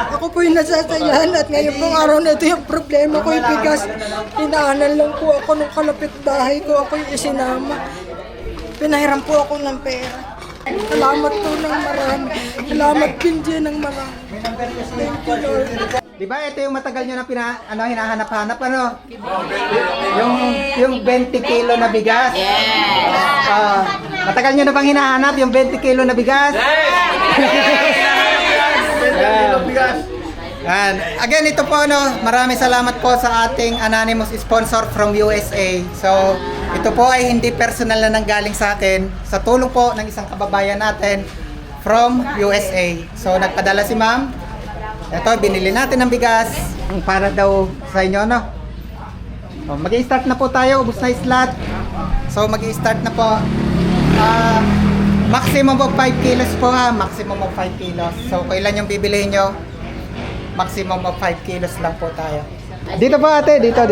Ako po yung nasasayahan at ngayon pong araw na ito yung problema ko yung bigas. Hinaanan lang po ako ng kalapit bahay ko. Ako yung isinama. Pinahiram po ako ng pera. Salamat po ng marami. Salamat din dyan ng marami. Thank you, Lord. Diba ito yung matagal nyo na hinahanap-hanap, ano? Yung 20 kilo na bigas. Matagal nyo na bang hinahanap yung 20 kilo na bigas? And again, ito po, no, maraming salamat po sa ating anonymous sponsor from USA. So, ito po ay hindi personal na nanggaling sa akin. Sa tulong po ng isang kababayan natin from USA. So, nagpadala si ma'am. Ito, binili natin ng bigas para daw sa inyo, no? So, mag-i-start na po tayo. Ubus na yung slot. So, mag-i-start na po. Maximum of 5 kilos po, ha. Maximum of 5 kilos. So, kailan yung bibilihin nyo? Maximum of 5 kilos lang po tayo. Dito po ate, dito.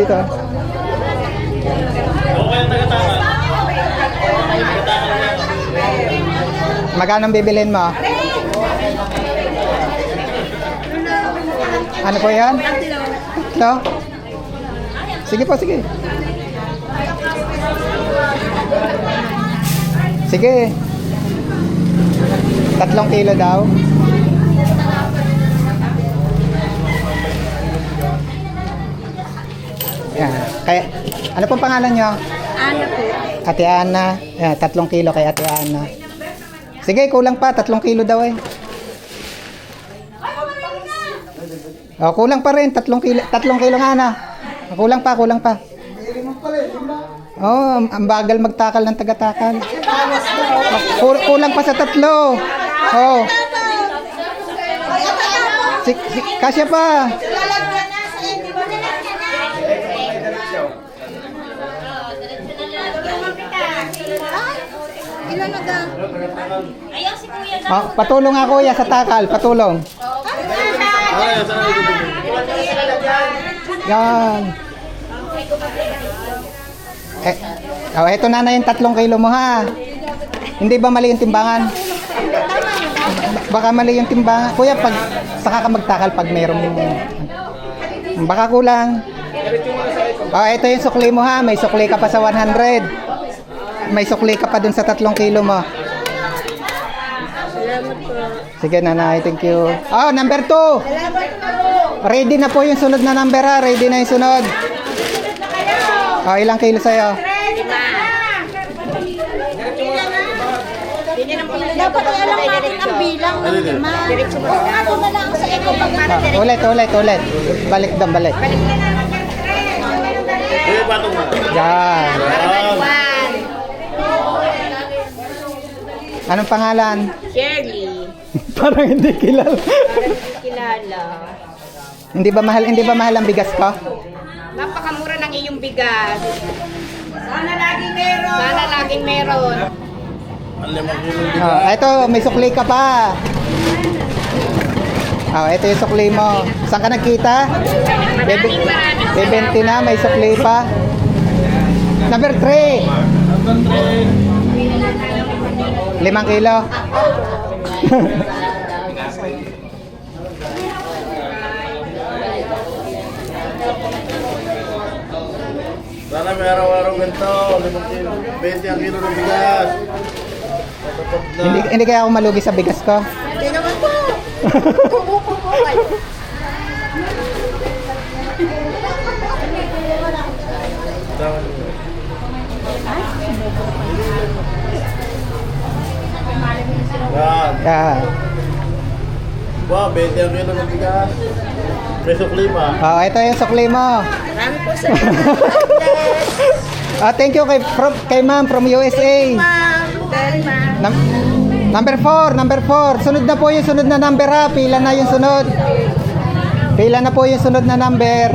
Magkano bibilhin mo? Ano po yan? Tatlo? Sige po, sige. Sige. 3 kilo daw. Yan. Kaya, ano pong pangalan nyo? Ana po. Ate Ana. Yan, 3 kilo kay Ate Ana. Sige, kulang pa. 3 kilo daw eh. Oh, kulang pa rin. 3 kilo nga na. Kulang pa. Oh, ang bagal magtakal ng taga-takal. Kulang pa sa 3. Oh. Kasya pa. Ilan na ga? Ayaw si Kuya na. Oh, patulong ako kuya sa takal. Patulong. Yan. Ito na yung 3 kilo mo, ha. Hindi ba mali yung timbangan? Baka mali yung timbangan. Kuya, pag saka ka magtakal pag mayroong baka kulang. Ito yung sukli mo, ha. May sukli ka pa sa 100. May sukli ka pa dun sa 3 kilo mo. Sige, nanay. Thank you. Oh, number 2. Ready na po yung sunod na number, ha. Ready na yung sunod. Oh, ilang kilo sa'yo? Dapat alam natin ang bilang ng lima. Oo nga, dumalang sa ikaw pag Ulit. Balik. Yan. Anong pangalan? Shirley. Parang hindi kilala. Kilala. Hindi ba mahal ang bigas ko? Napakamura ng iyong bigas. Sana laging meron. Oh, ito, may sukli ka pa. Oh, ito yung sukli mo. Saan ka nagkita? 20 na, may sukli pa. Number 3. 5 kilo. Sana may araw-araw ganito, 20 ang kilo ng bigas. Hindi kaya ako malugi sa bigas ko. Hindi naman po. Yan. Yeah. Wow, 20 ang kilo ng bigas. May sukli pa. Oh, ito yung sukli mo. Marami po sa Thank you kay ma'am from USA. Number 4. Sunod na po yung sunod na number, ha. Pila na yung sunod. Pila na po yung sunod na number.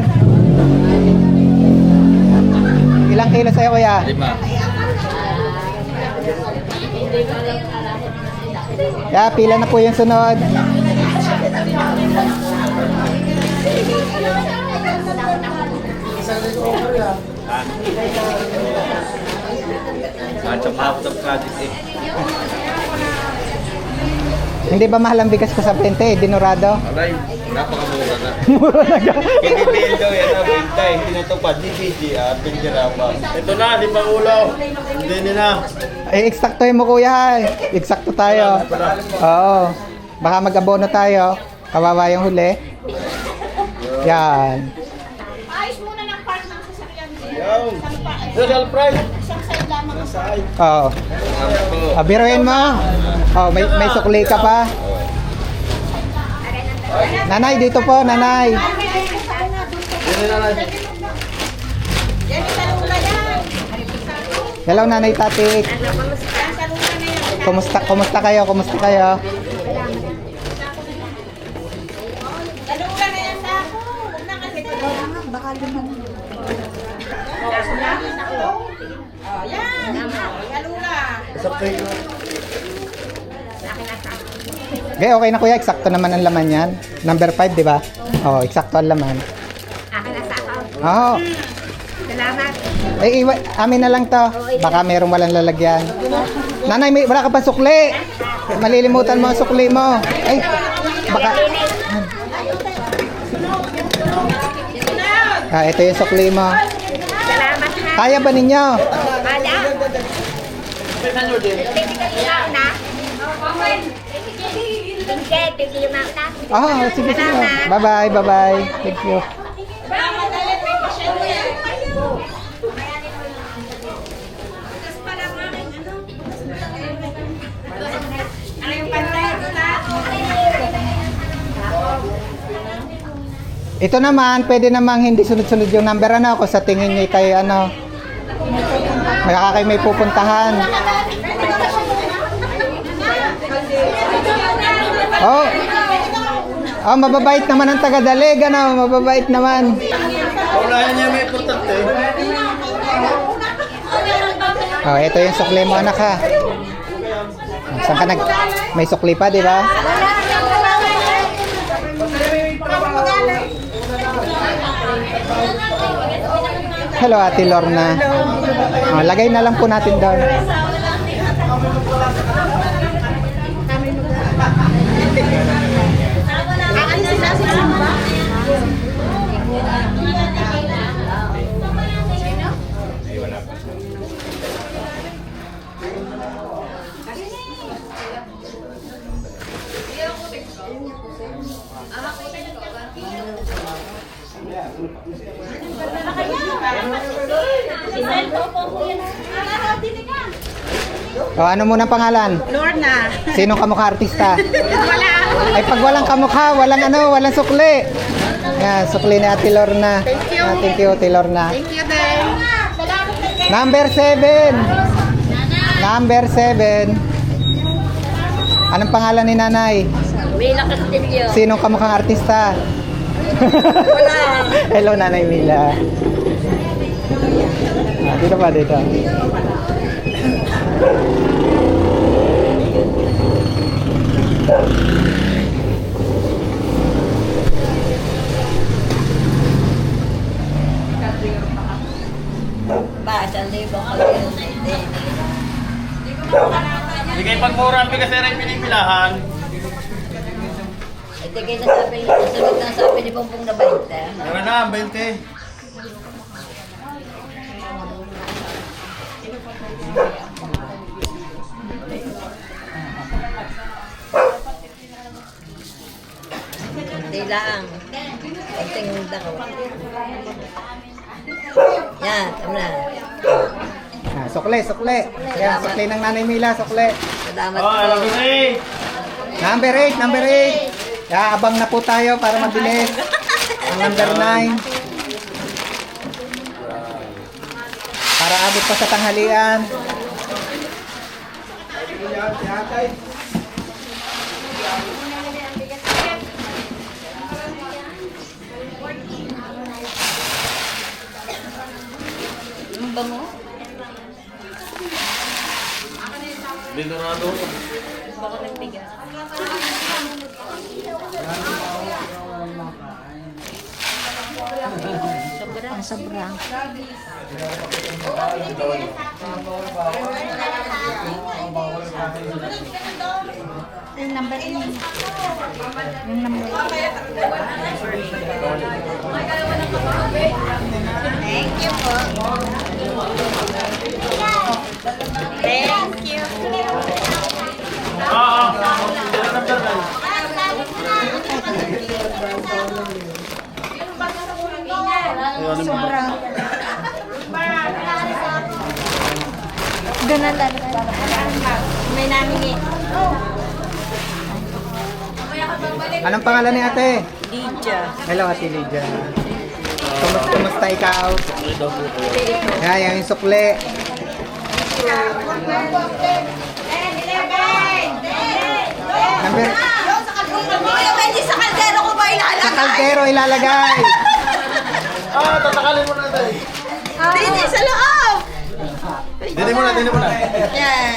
Ilang kilo sa'yo, kuya? 5. Yeah, pila na po yung sunod. Hindi ba mahal ang bigas ko sa 20? Dinurado? Alay, napakamura na. Mura na ka. Kinibil daw yan na bintay, hindi natupad ni BG at Pindirapa. Ito na, di pa ulaw. Hindi nila. Eh, eksaktohin mo kuya. Eksakto tayo. Oo. Baka mag-abono tayo. Kawawa yung huli. Yan. Ayos muna ng park ng sasakyan. Yung. Social price. Isang side lamang. Oo. Biruin mo. Oh, may sukli ka pa. Nanay, dito po, nanay. Hindi na lang. Yan yung talula yan. Hello, nanay Tatik. Yan talula na yan. Kumusta kayo? Kumusta kayo? Talula na yan sa ako. Huwag na kasi. Baka luman. Yan. Talula. Sakto yun. Okay, okay na kuya. Eksakto naman ang laman yan. Number 5, di ba? Oo, eksakto ang laman. Akin na sa ako. Oo. Salamat. Eh, amin na lang to. Baka merong walang lalagyan. Nanay, wala ka pa sukli. Malilimutan mo ang sukli mo. Ay, baka... ito yung sukli mo. Salamat ha. Kaya ba ninyo? Ada. Ikaw na. Tingke na. Sige, sige. Bye-bye, bye-bye. Thank you. Ito naman, pwede namang hindi sunod-sunod yung number ano kung sa tingin niyo kay ano. Kayo may pupuntahan. Oh. Oh, mababait naman ang taga-dalig, ano? Mababait naman. Paulayan niya may importante. Oh, ito yung sukli mo, anak ha. Saan ka may sukli pa, di ba? Hello, Ate Lorna. Oh, lagay na lang po natin doon. Oh, ano muna pangalan? Lorna. Sino kamukha artista? Wala ako. Ay, pag walang kamukha, walang sukli. Yan, sukli ni Ate Lorna. Thank you. Thank you, Ate Lorna. Thank you, Ben. Number 7. Number 7. Anong pangalan ni Nanay? Mila Castillo. Sino kamukhang artista? Wala. Hello, Nanay Mila. Dito pa, dito. Sige, pag mura ang bigas na rin pinipilahan. Ito kayo nasabi, sunod na sabi ni Bongbong na 20. Tara na, 20. Kunti lang. Kunting dako. Yan, tama na. Sukli. Yan, sukli ng Nanay Mila, sukli. Salamat Oh, alam po. ko na eh. Number 8. Abang na po tayo para mabilis. Ang number 9. Para abot pa sa tanghalian. Ano ba mo? Dinurado. Baka nagbigas. Sobra. Yung number yun. Yung number. Thank you po. Thank you. Sobra. Ganun talaga. May namin eh. Anong pangalan ni ate? Lydia. Hello, ate Lydia. Kumusta ikaw? Yan, yung sukle. Number, Sa kaldero ko ba sa kaldero ilalagay. Tatakalin mo na tayo. Dito sa loob! Dini mo na. Yan.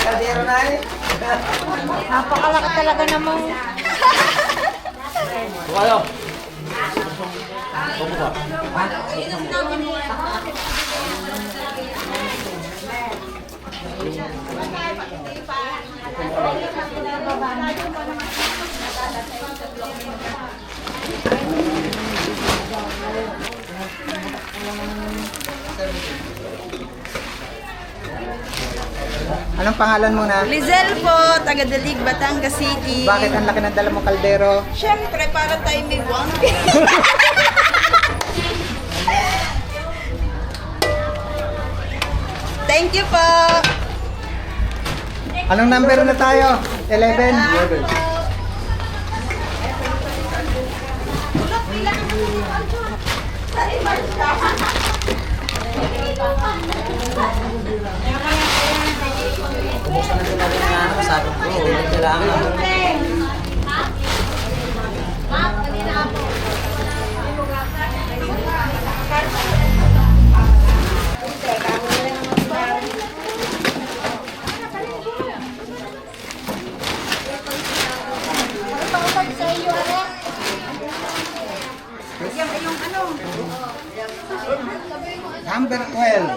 Kaldero na eh. Napakalaki talaga namang. Kayo. Anong pangalan mo na? Lizelle po, taga Dalig, Batangas City. Bakit ang laki ng dala mo kaldero? Siyempre, para tayo may buwang. Thank you po. Anong number na tayo? 11? Number 12.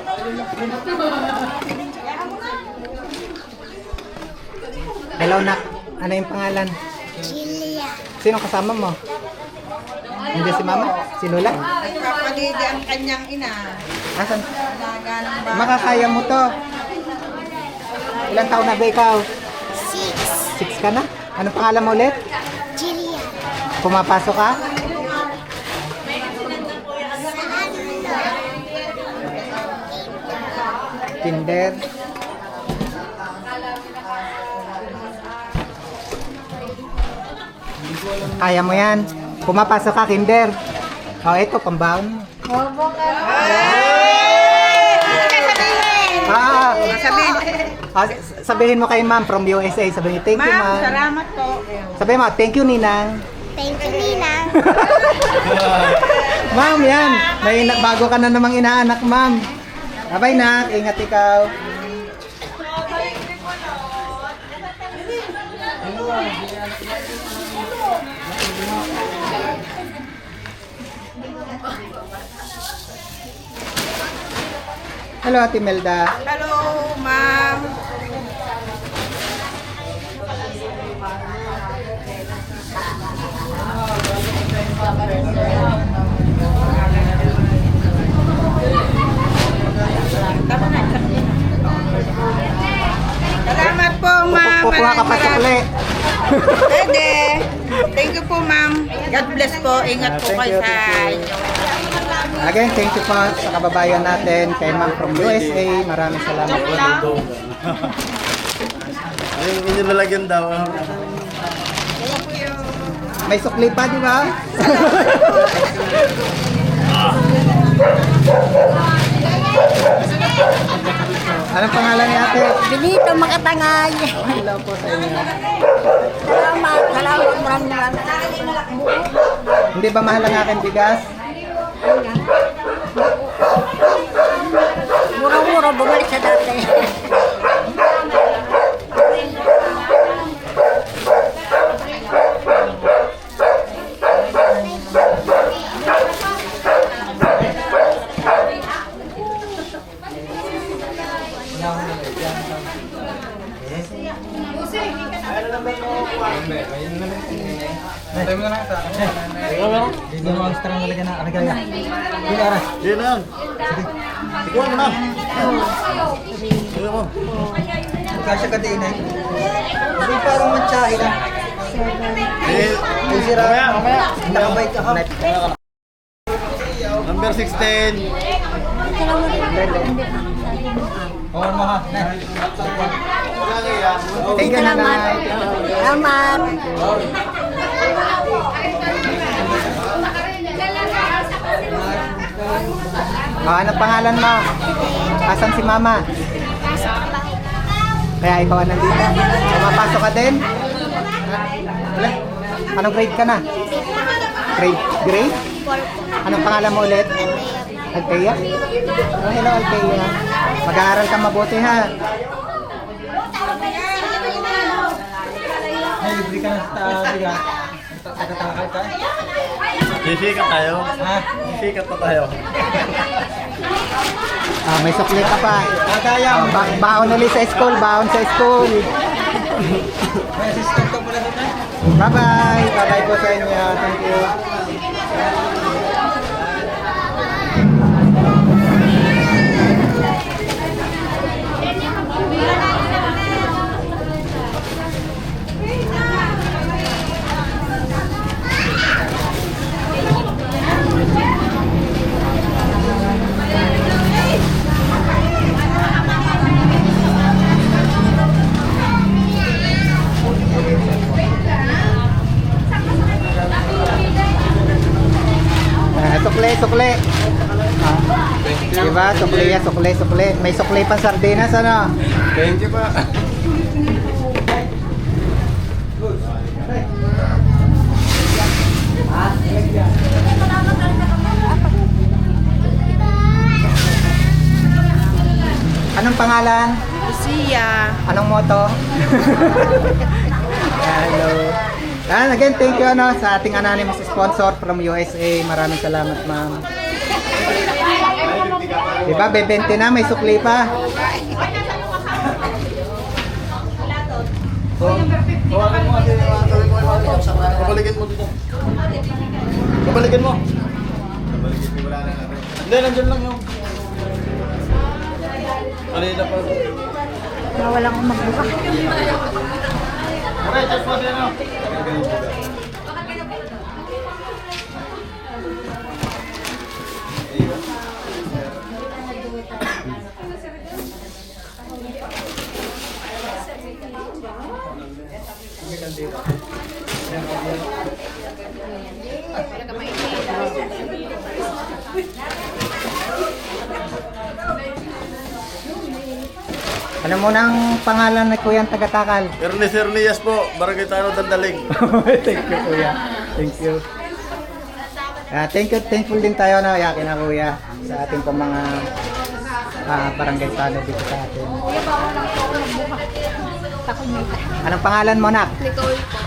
Hello, Nak. Ano yung pangalan? Julia. Sino kasama mo? Hindi si Mama? Si Lola? Nagpapalidi ang kanyang ina. Asan? Nagalang ba? Makakaya mo to. Ilang taon na ba ikaw? 6. 6 ka na? Anong pangalan mo ulit? Julia. Pumapasok ka? Kinder. Kaya mo yan. Pumapasok ka, Kinder. O, ito, pambaon mo. Sabihin mo kay ma'am from USA. Sabihin, thank you, ma'am. Salamat po. Sabihin mo, thank you, Ninang. Thank you, Nina. Ma'am, yan. May bago ka na namang inaanak, ma'am. Bye-bye, Nak. Ingat ikaw. Hello, Ate Melda. Hello, ma'am. Salamat po, ma'am. Kukuha ka pa sukli. Dede. Thank you po, ma'am. God bless po. Ingat po Thank kayo you, sa thank you. inyo. Again, thank you po sa kababayan natin, kay ma'am from USA. Maraming salamat po. Yung inilalagyan daw. May sukli pa, di ba? Anong pangalan ni ate? Benito Makatangay. Hello po sa inyo. Salamat. Salamat. Maraming. Hindi ba mahal ang aking bigas? Mura-mura. Bumalik sa dati. Tayo mo na lang sa akin. Ikaw meron? Hindi mo extra na lagyan na arigaya. Hindi ara. Yan na yan. Ikuha mo na. Ikuha mo. Kasya ka din eh. Hindi parang matsahe lang. Mamaya. Nakabay ka ha. Number 16. Oo mo ha. Thank you na. Salamat. Anong pangalan mo? Asan si mama? Kaya ikaw ang nandito. Pumapasok ka din? Wala. Anong grade ka na? Grade? Anong pangalan mo ulit? Althea? Oh, hello Althea. Mag-aaral ka mabuti ha. Ay, libre ka na sa tabi ha. Nagtatakal ka? Sisikat tayo. Ha? Sisikat pa tayo. May sukli ka pa. Baon ulit sa school, baon sa school. May assistant ka pala doon. Bye-bye. Bye-bye po sa inyo. Thank you. Sukli. Diba? Sukli. May sukli pang sardinas, ano? Thank you pa. Anong pangalan? Lucia. Anong moto? Hello. Again, thank you sa ating anonymous sponsor from USA. Maraming salamat, ma'am. Diba, bebente na, may sukli pa. Hawakan mo kasi gawin mo yung babalikin mo dito. Babalikin mo. Hindi, nandiyan lang yung kanina pa. Bawal akong magbuka. Alright, just pass yan. Ano mo nang pangalan na Kuyang Tagatakal? Ernest Ernias po, Barangay Tano, Dandalig. Thank you, Kuya. Thank you. Thankful din tayo na yakin na Kuya sa ating pong mga barangay tano dito sa atin. Anong pangalan mo, nak? Nicole po.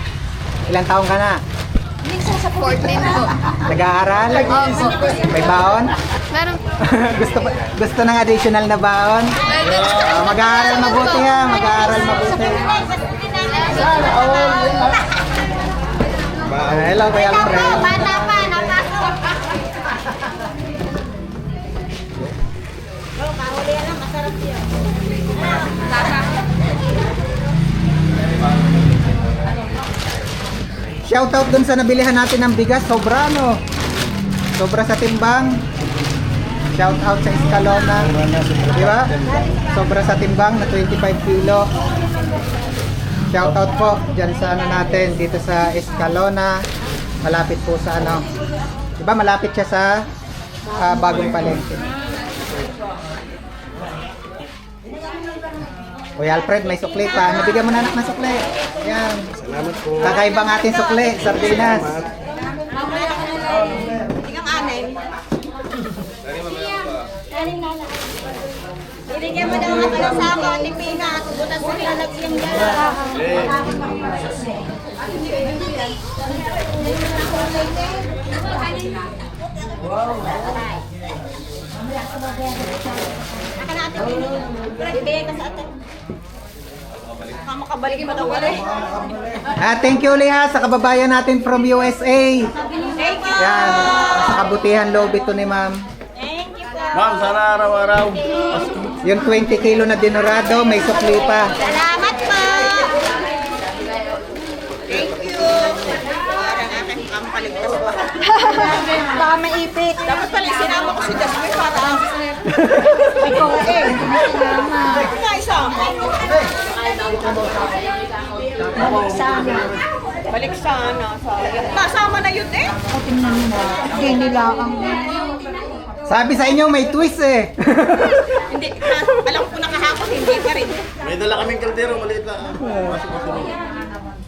Ilang taong ka na? Minsan sa 14 po. Nag-aaral? Opo. May baon? Meron po. gusto ng additional na baon? Mag-aaral mabuti ha, mag-aaral mabuti. Hello, Kuya Alfred. Bata pa, napasok. Kahuli yan lang, masarap yun. Shoutout dun sa nabilihan natin ng bigas, sobra no. Sobra sa timbang. Shoutout sa Escalona. Di ba? Sobra sa timbang na 25 kilo. Shoutout po dyan sa ano natin, dito sa Escalona. Malapit po sa ano. Di ba malapit siya sa Bagong Palengke. Kuya Alfred, may sukli pa. Nabigyan mo na anak ng sukli. Yan. Salamat po. Kakaibang ating sukli, sardinas. Ibigyan mo daw ako ng sako, ni Pina. Butas mo lalagyan dyan. Naka natin. Ibigay ka sa atin. Baka makabalik pa daw ulit. Thank you ulit ha sa kababayan natin from USA. Thank you. Yan, sa kabutihan loob ito ni ma'am. Thank you po. Ma'am, sana araw-araw. Yung 20 kilo na dinurado, may sukli pa. Salamat po. Thank you. Parang aking kampaligtas pa. Baka maipit. Dapat pala sinama ko si Jasmine para Ikaw eh. Mama. naisama. Sana. Balik sana. Sayang. Nasama na yun eh. O tingnan mo. Hindi nila ang... Sabi sa inyo, may twist eh. Hindi. Alam ko na kahapon, hindi pa rin. May dala kaming kaldero, maliit lang. Pasok ko tuloy.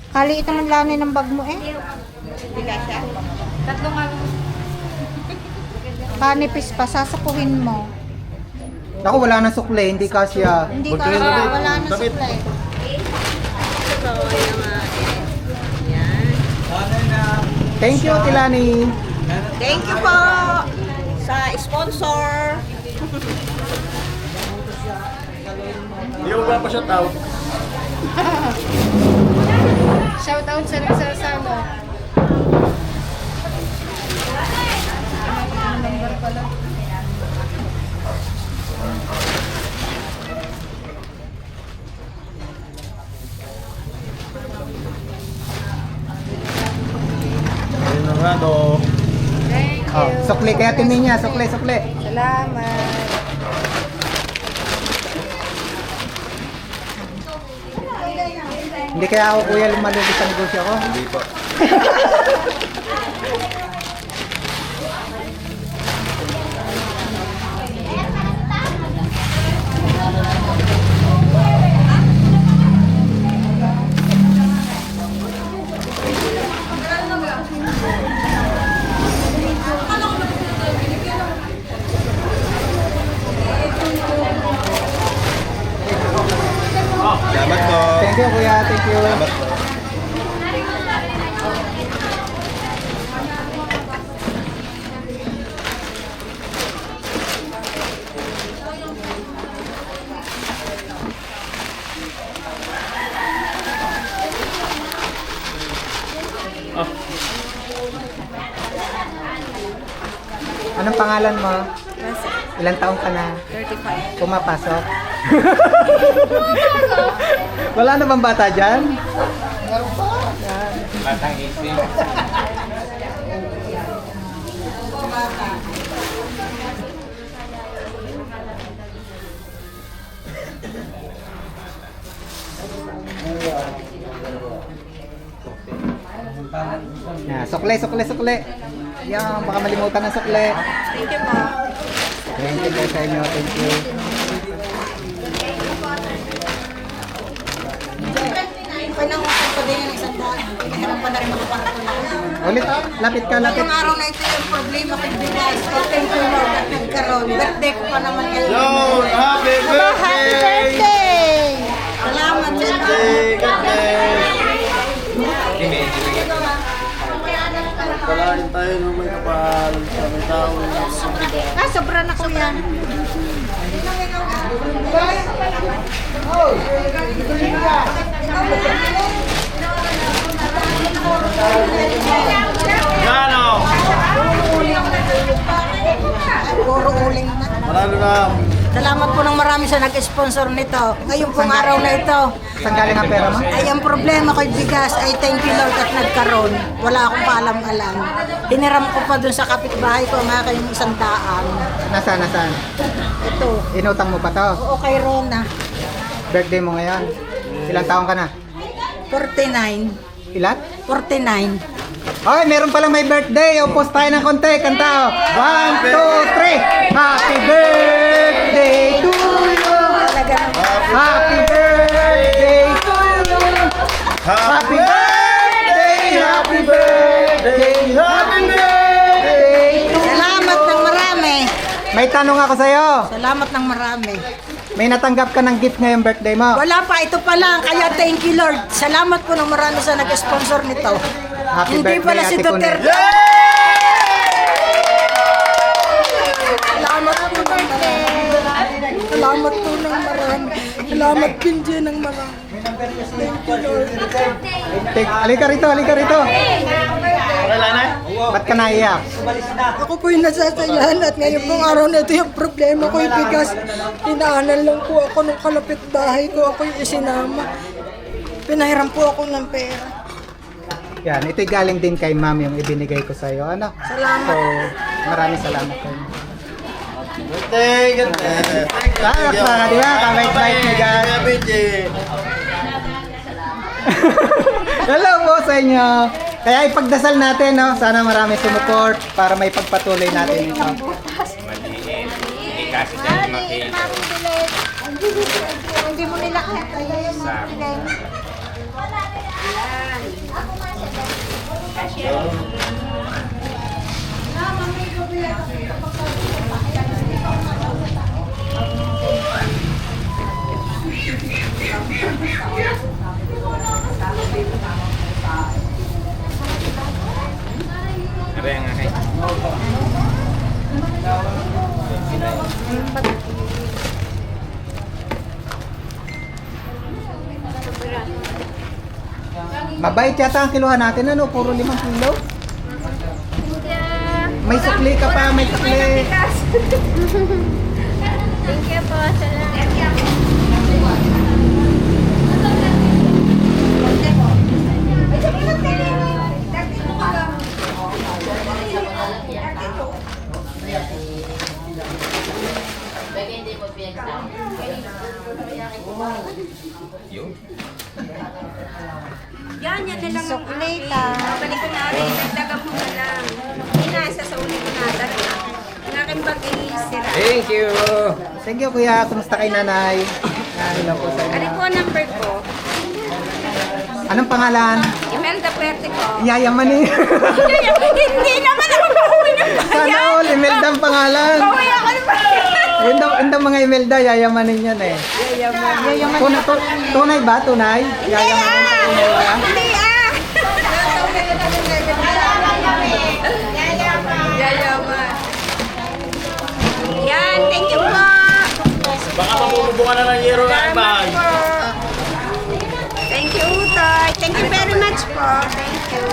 Kaliit naman lanay ng bag mo eh. Bila siya. Kanipis pa, sasapuhin mo. Naku, wala na sukli, hindi kasya. Hindi ka, Magkano ulit? wala na Damit. supply. So, yung yan. Thank you, Tilani. Thank you po sa sponsor. Hindi ko ba pa-shout out? Shout out sa nagsasama. Ayun na nga, do. Oh, sukli kaya tinin niya, sukli. Salamat. Hindi kaya ako kuya lumalugis sa negosyo ko. Hindi pa. Salamat po. Thank you kuya, thank you. Salamat po. Anong pangalan mo? Ilang taong ka na? 35. Pumapasok? Wala na bang bata dyan? Batang isip. Yeah, sukli. Yan, baka malimutan ng sukli. Thank you po. Thank you guys sa inyo, thank you. Panangutan ko din yung isang daan. Pinahirapan na rin makapagpapalala. Ulit, lapit ka, lapit. Ngayong araw na ito yung problema ko yung bigas. O thank you Lord at nagkaroon. Birthday ko pa naman ngayon. Yo, happy birthday! Salamat sa Birthday, God bless. Palain tayo ng may kapal sa may taong Sobra na kuya. Gano! puro uling na. Marami na. Salamat po ng marami sa nag-sponsor nito. Ngayong pong araw na ito, Saan galing ang pera mo? ay ang problema ko yung bigas ay thank you Lord at nagkaroon. Wala akong paalam-alam. Hiniram ko pa dun sa kapitbahay ko ang aking 100. Nasaan? Ito. Inutang mo pa to? Oo kay Rona. Birthday mo ngayon? Ilang taong ka na? 49. Ilan? 49. Ay, meron palang may birthday. O, post tayo ng konti. Kanta, o. 1, 2, 3. Happy birthday to you. Talaga. Happy birthday to you. Happy birthday, happy birthday, happy birthday to you. Salamat ng marami. May tanong ako sa'yo. Salamat ng marami. May natanggap ka ng gift ngayong birthday mo. Wala pa, ito pa lang. Kaya thank you Lord. Salamat po ng marami sa nag-sponsor nito. Happy Hindi birthday, pala si Ate Kunet. Duterte. Salamat po ng marami. Salamat po ng marami. Salamat din ng marami. Halika rito, halika rito. Wala na? Ba't ka naiyak? Ako po yung nasasayahan at ngayon pong araw na ito yung problema ko yung bigas. Inaanan lang po ako ng kalapit bahay ko. Ako yung isinama. Pinahiram po ako ng pera. Yan, ito'y galing din kay ma'am yung ibinigay ko sa'yo. Ano? Salamat. So, maraming salamat kayo. Thank you. Sarap mga, di ba? Kabait-bait ni guys. Hello po sa inyo. Kaya ipagdasal natin, no? Sana marami sumuport para may pagpatuloy natin ito. Hindi mo nila kaya Mabait yata ang kiluhan natin, ano? Puro 5 kilo. May sukli ka pa, may sukli. Thank you po. Salamat. Yan na lang. Suklita. Balik ko na rin. Nagdagan mo na lang. Inasa sa uli ko na. Ang aking bag ay sira. Thank you. Thank you, kuya. Kumusta kay nanay? Hello po sa Ano inyo. po ang number ko? Anong pangalan? Imelda Puerte ko. Yayamanin. Hindi naman ako pauwi ng Sana all, Imelda ang pangalan. Pauwi ako ng bayan. Yun daw mga Imelda, yayamanin yan eh. Tunay ba? Tunay? Yayamanin sa Imelda? Hindi ah. Yayaman. Yan, thank you po. Baka mamumubungan na ng yero na bahay. Thank you, Utoy. Thank you very much po. Thank you.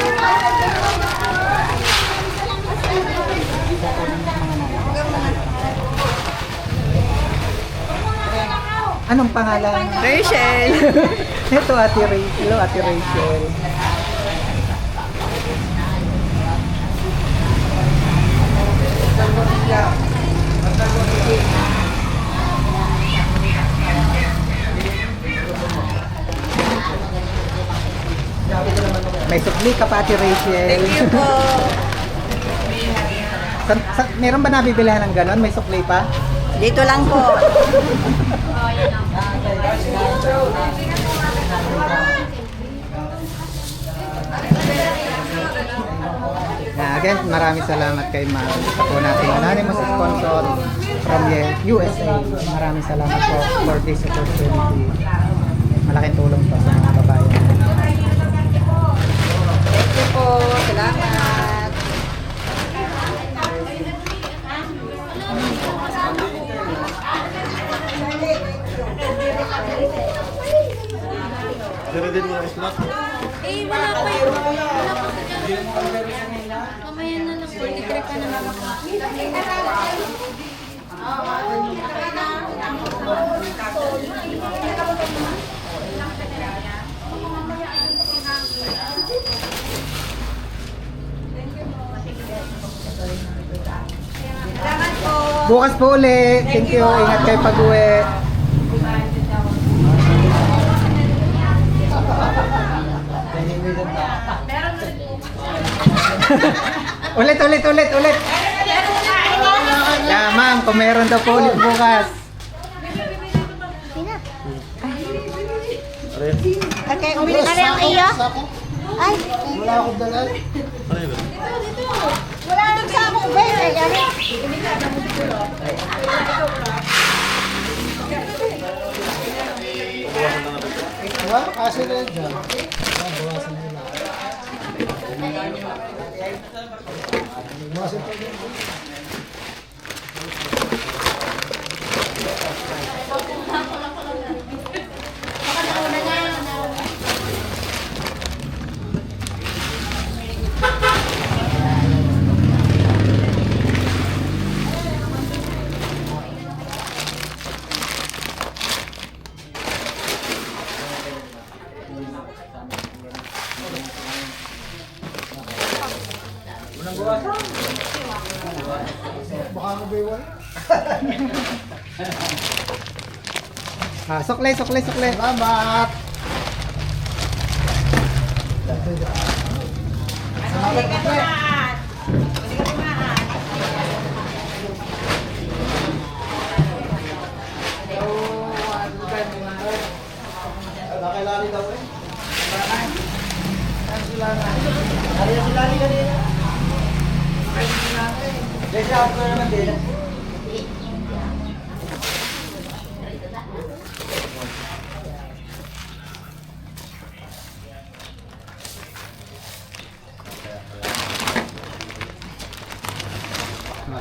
Anong pangalan? Rachel. Ito, Ate Rachel. Hello, Ate Rachel. May sukli ka pa, Ate Rachel. Thank you po. Meron ba nabibilihan ng ganon? May sukli pa? Dito lang po. Again, maraming salamat kay ma'am. Ito po nating anonymous sponsor from the USA. Maraming salamat po for this opportunity. Malaking tulong po sa mga babae. Thank you po. Salamat. Pero din mo na slot. Eh, wala pa yun. Wala pa sa dyan. Mamaya na lang po. Libre ka na lang ako. Bukas po ulit. Thank you. Ingat kayo pag-uwi. ulit. Yeah, ma'am, kung meron daw po ulit bukas. Okay, umili ka rin iyo. Ay, Wala akong dalan. Ano yun? wala nang sa akong bed. Ay, ano? Kasi na yun dyan. Sukle. Salamat.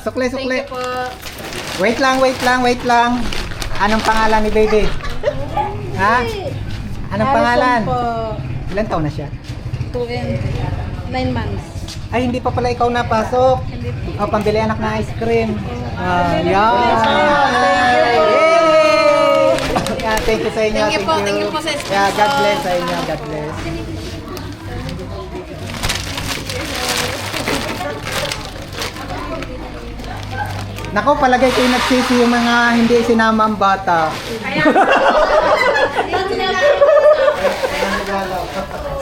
Sukle. Wait lang. Anong pangalan ni baby? Ha? Anong pangalan? Ilan taon na siya? 2 and 9 months. Ay, hindi pa pala ikaw napasok. O, pambili anak na ice cream. Yan. Yay! Yeah, thank you sa inyo. Thank you po sa sponsor. Yeah, God bless sa inyo. God bless. Nako, palagay ko yung nagsisi yung mga hindi sinama ang bata.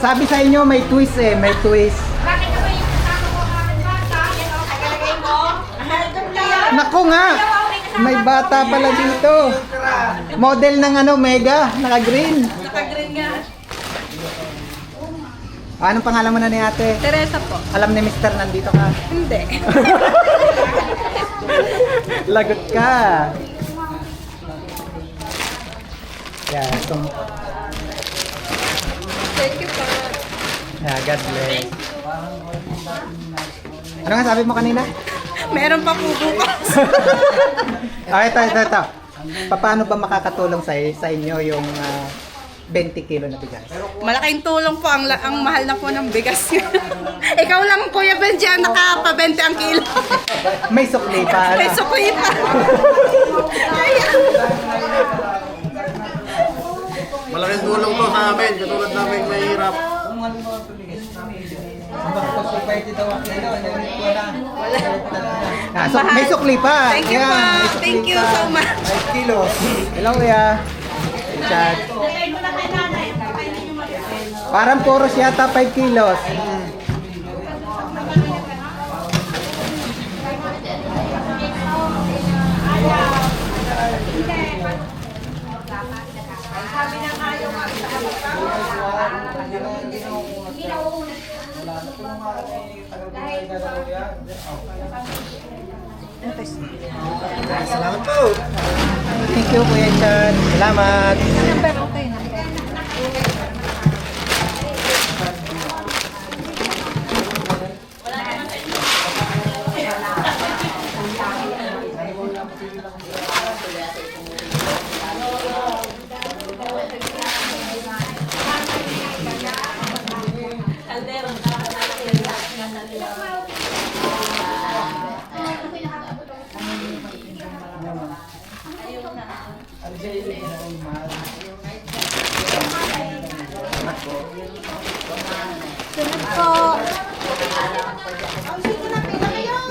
Sabi sa inyo, may twist eh. May twist. Bakit ako yung kasama ko ang aking bata? Yan o, kagalagay mo. Nako nga! May bata pala dito. Model ng Mega, naka-green. Naka-green nga. Anong pangalan mo na ni ate? Teresa po. Alam ni Mr. nandito ka. Hindi. Lagot ka. Yeah, Thank you po. yeah, God bless. Ano nga sabi mo kanina? Meron pa po bukas. Ito. Paano ba makakatulong sa inyo yung 20 kilo na bigas? Malaking tulong po. Ang mahal na po ng bigas. Ikaw lang, Kuya Benji, ang nakapa-20 ang kilo. May sukli pa. May sukli pa. Malaking tulong to sa amin, katulad namin mahirap. May sukli pa. Thank you po. May sukli Thank you pa. so much. 5 kilos. Hello, kuya. Richard. Parang poros yata 5 kilos. Salamat po. Thank you, Kuya Chan. Salamat.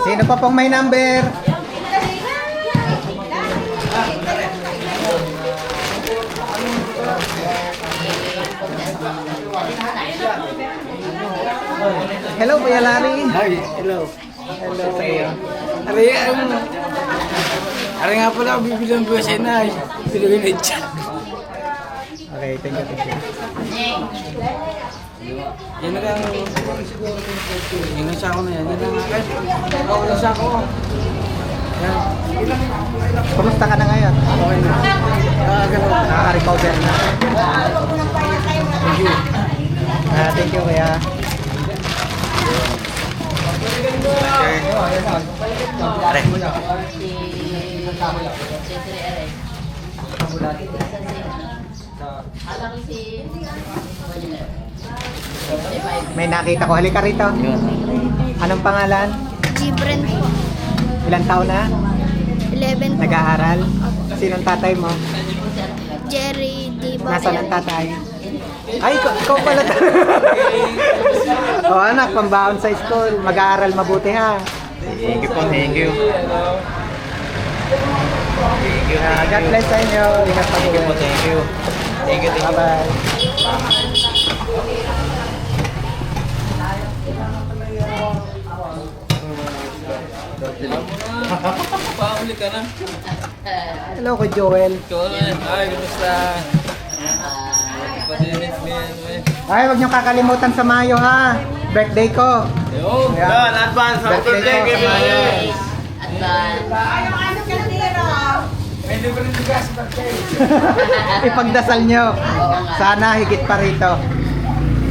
Sino pa pong may number? Hello, Kuya Larry. Hi, hello. Hello sa iyo. Ari nga pala, bibili ng buwes na. Bibili na dyan. Okay, thank you. Yan na lang. Yung nasa ako na yan. Yan lang akin. Ako nasa ako. Yan. Kumusta ka na ngayon? Okay na. Ganun. Nakaka-recover na. Thank you. Thank you, Kuya. May nakita ko. Halika rito. Anong pangalan? Gibran po. Ilang taon na? 11 po. Nag-aaral? Sinong tatay mo? Jerry Di Nasaan ang Barrio. tatay? Ay, ikaw pala. O anak, pambaon sa school. Mag-aaral mabuti ha. Thank you po, thank you. God bless sa inyo. Ingat pa Thank you po, thank you. Thank you, thank you. Bye-bye. Pauli ka na. Hello ko Joel. Ay, kumusta? Padinis mo yan, Ay, wag niyo kakalimutan sa Mayo ha. Birthday ko. Yo! Ayan. Advance, happy Birthday ko birthday, sa Mayo. May libreng bigas, Ipagdasal niyo. Sana higit pa rito.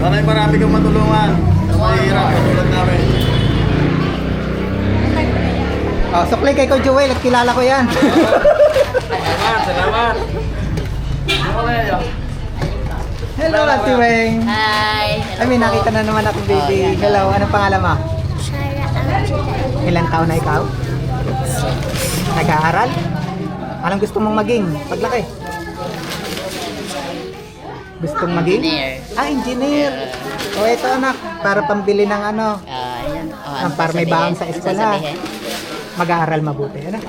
Sana'y marami kang matulungan. Mahirap, katulad namin. Oh, sukli kay ko Joel at kilala ko yan. Salamat, salamat. Hello, Ate Weng. Hi. Ay, may nakita na naman akong baby. Hello, anong pangalan mo? Shara Angela. Ilang taon na ikaw? Nag-aaral? Anong gusto mong maging paglaki? Gustong maging? Engineer. Engineer. O ito anak, para pambili ng ano, Ayan. para may baon sa eskwela. Mag-aaral mabuti. Ano?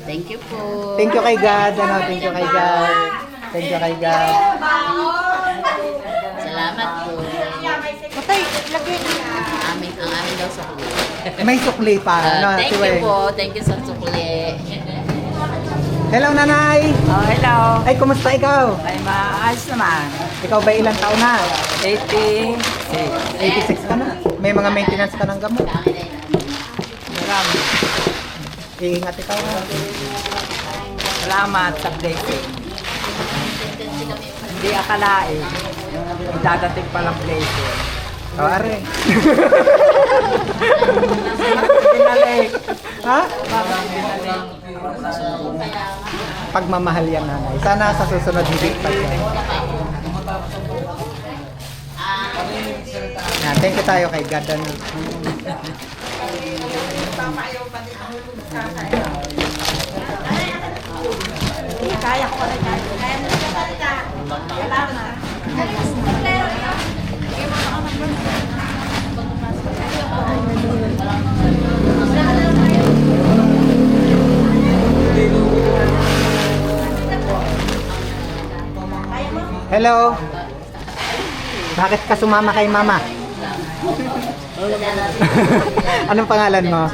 Thank you po. Thank you kay God. Ano? Thank you kay God. Thank you kay God. Salamat po. Patay, lagay na. Ang amin daw sa kulit. May sukli pa. Ano, Thank Ate you Weng? po. Thank you sa sukli. Hello, nanay. Oh, hello. Ay, kumusta ikaw? Ay, maayos naman. Ikaw ba ilang taon na? 86. 86 ka na. May mga maintenance ka ng gamot. Marami. Iingat ikaw. Salamat sa blessing. Hindi akalain. Dadating palang blessing. O, are. Pinalik. Ha? Pagmamahal yan, nanay. Sana sa susunod hindi pa yan. Yan, thank you tayo kay God. Ano. Kaya ko rin. Hello? Bakit ka sumama kay mama? Anong pangalan mo?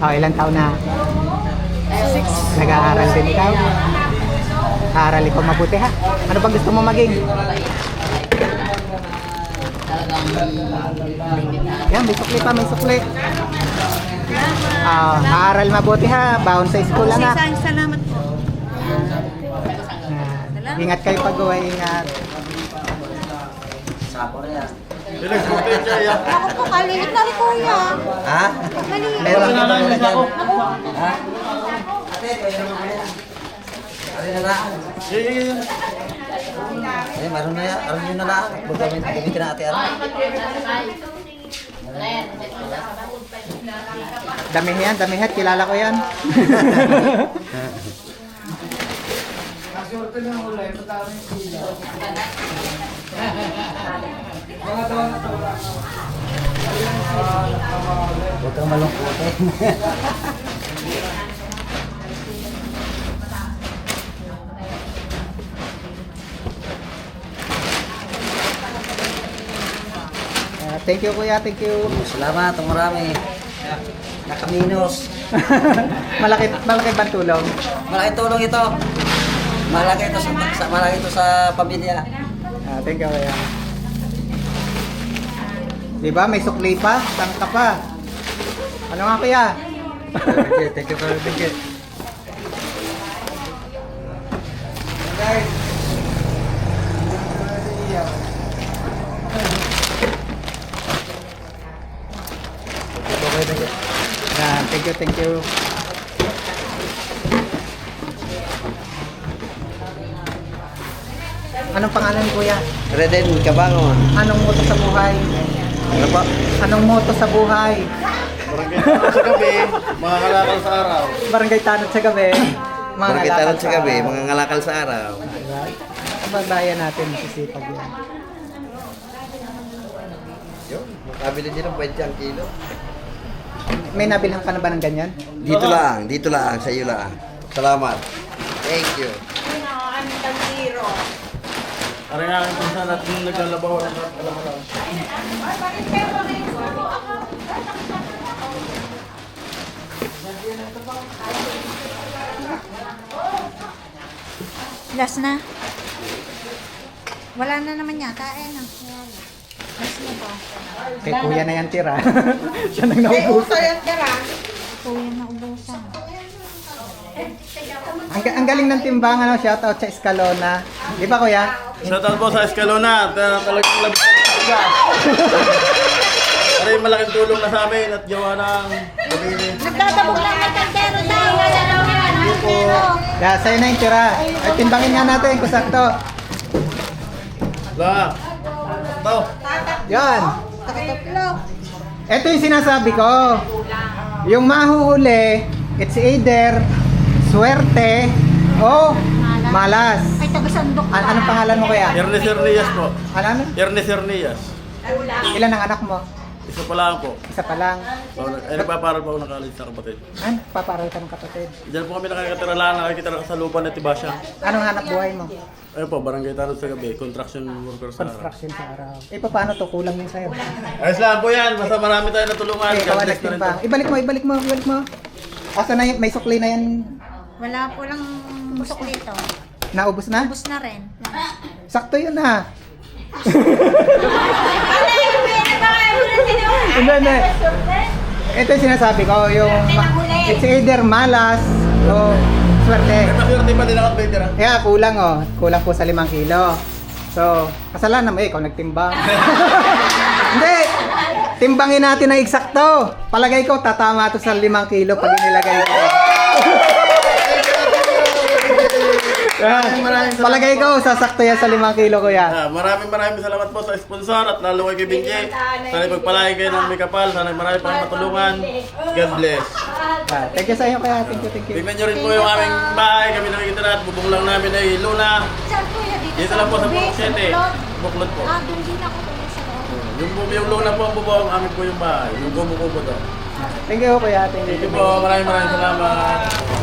Oh, ilang taon na? 6. Nag-aaral din ikaw? Aaralin ko mabuti ha. Ano bang gusto mo maging? Yan, may sukli pa, may sukli. Aaral mabuti ha. Baon sa school anak. Salamat po. Ingat kayo pag-uwi, ingat. Bilis, butin siya yan. Ako po, kaliit na rin kuya. Ha? Meron ka ba dyan? Ha? Yeah. Ay, maroon na yan. Alam nyo na lang. Gamitin na ate Aron. Damihan, kilala ko yan. Huwag kang malungkot eh. Thank you kuya, thank you. Salamat, ang marami. Nakaminos. malaki bang tulong? Malaki tulong ito. Malaki ito sa pamilya. Thank you kuya. Diba, may sukli pa? Saan ka pa? Ano nga kuya? Thank you, thank you. Thank you. Anong pangalan ni kuya? Reden Kabangon. Anong motto sa buhay? Ano po? Anong motto sa buhay? Barangay Tanod sa gabi, mga kalakal sa araw. Barangay Tanod sa gabi. Barangay Tanod sa gabi, mga ngalakal sa araw. kababayan natin, masisipag yan. Yun, makabili din ng 20 ang kilo. May nabilhan ka na ba ng ganyan? Dito lang, sa iyo lang. Salamat. Thank you. Aray nga aking pinsan at yung naglalabaw ang alam. Last na. Wala na naman yata eh. No? Last na to. Kay kuya na yan tira. Siya nang naubusan. Kuya na ubusan. Ang galing ng timbang, ano, shoutout sa Escalona. Di ba kuya? Shoutout po sa Escalona. Talagang labis na bigas. Aray, malaking tulong na sa amin at gawa ng pabili. Nagtatabog lang ng kantero daw. Kaya sa'yo na yung tira. Ay, timbangin nga natin kung sakto. La. Ito. Yan. Ito yung sinasabi ko. Yung mahuhuli, it's either swerte o malas. Ay, taga-sandok ka. Anong pangalan mo kuya? Ernest Hernias po. Ano? Ernest Hernias. Ilan ang anak mo? Isa pa lang po. Isa pa lang. Nagpaparal pa ako ng college sa kapatid. Ano? Paparal ka ng kapatid. Diyan po kami nakakatira lang, nakakitira sa lupa na Tibasya. Anong hanap buhay mo? Ayun po, barangay Tanod sa gabi, construction worker sa araw. Construction sa araw. Eh, paano to? Kulang yun sa'yo. Ayos lang po yan, basta marami tayo natulungan. Eh, God kawan bless na rin nagtimbang. po. Ibalik mo. Asa na yun? May sukli na yan. Wala po lang busok dito. Naubos na? Bus na rin. Sakto yun ha. Hindi. Ito yung sinasabi ko, yung it's either malas o swerte. May maswerte pa din ako, Peter. Kaya kulang kulang po sa 5 kilo. So, kasalanan mo ikaw nagtimbang. Hindi, timbangin natin ng eksakto. Palagay ko, tatama to sa 5 kilo pag inilagay ko. Palagay ko, sasakto yan sa 5 kilo ko yan. Maraming salamat po sa sponsor at lalo kay Benji. Sana ipagpalain kayo ng may kapal. Sana marami pang matulungan. God bless. Thank you sa iyo kaya. Thank you. Tingnan nyo rin po yung aming bahay. Kami nakikita na at bubong lang namin ay Luna. Dito lang po sa Bukok 7. Buklod po. Doon din ako tuloy sa loob. Yung Luna po ang bubong. Amin po yung bahay. Yung kubo-kubo to. Thank you kuya. Thank you po. Maraming salamat.